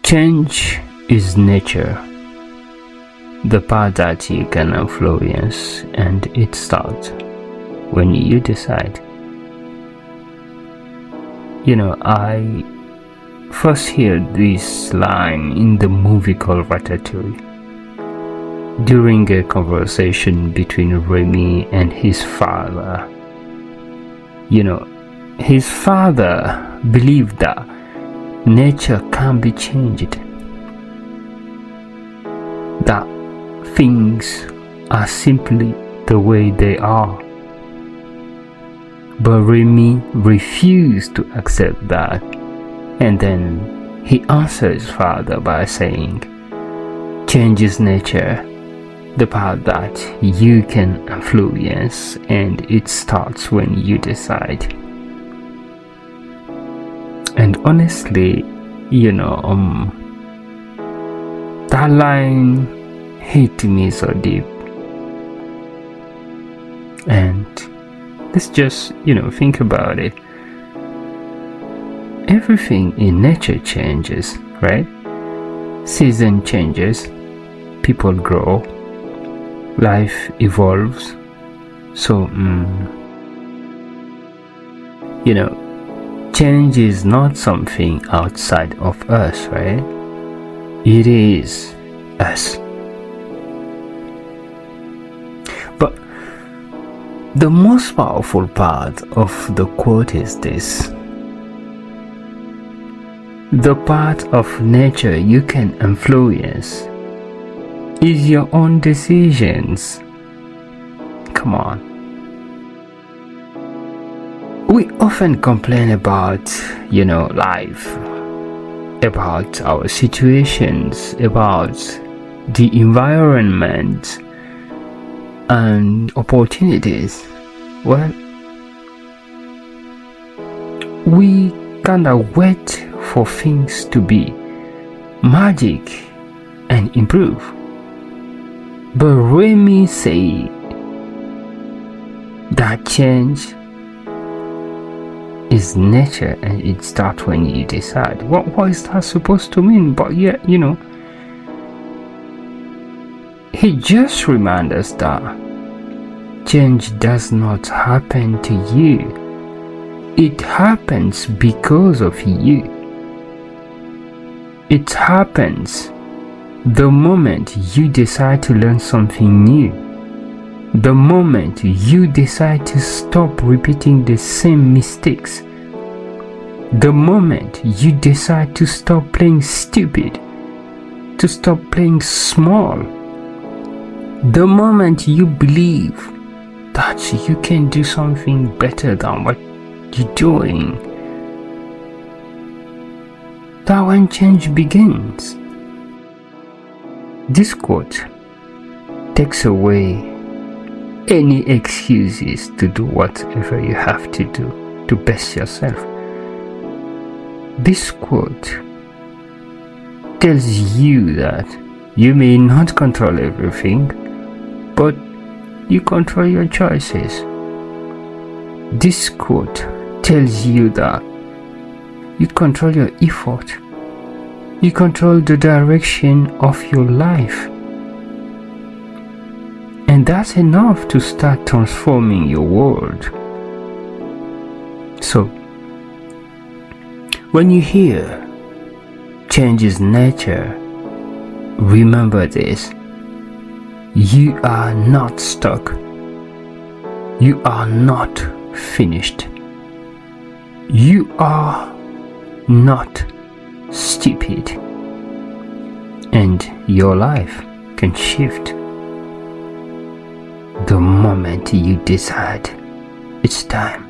Change is nature, the part that you can influence, and it starts when you decide. I first heard this line in the movie called Ratatouille during a conversation between Remy and his father. His father believed that nature can be changed, that things are simply the way they are. But Remy refused to accept that, and then he answered his father by saying, change is nature, the part that you can influence, and it starts when you decide. And honestly, that line hit me so deep. And let's just, think about it. Everything in nature changes, right? Season changes, people grow, life evolves. So, change is not something outside of us, right? It is us. But the most powerful part of the quote is this: the part of nature you can influence is your own decisions. Come on. We often complain about, life, about our situations, about the environment and opportunities. Well, we kinda wait for things to be magic and improve. But Remy said that change is nature and it starts when you decide. What is that supposed to mean? But yeah, he just reminds us that change does not happen to you. It happens because of you. It happens the moment you decide to learn something new. The moment you decide to stop repeating the same mistakes. The moment you decide to stop playing stupid, to stop playing small. The moment you believe that you can do something better than what you're doing, that when change begins. This quote takes away any excuses to do whatever you have to do to best yourself. This quote tells you that you may not control everything, but you control your choices. This quote tells you that you control your effort. You control the direction of your life. And that's enough to start transforming your world. So, when you hear change is nature, remember this: you are not stuck. You are not finished. You are not stupid. And your life can shift the moment you decide it's time.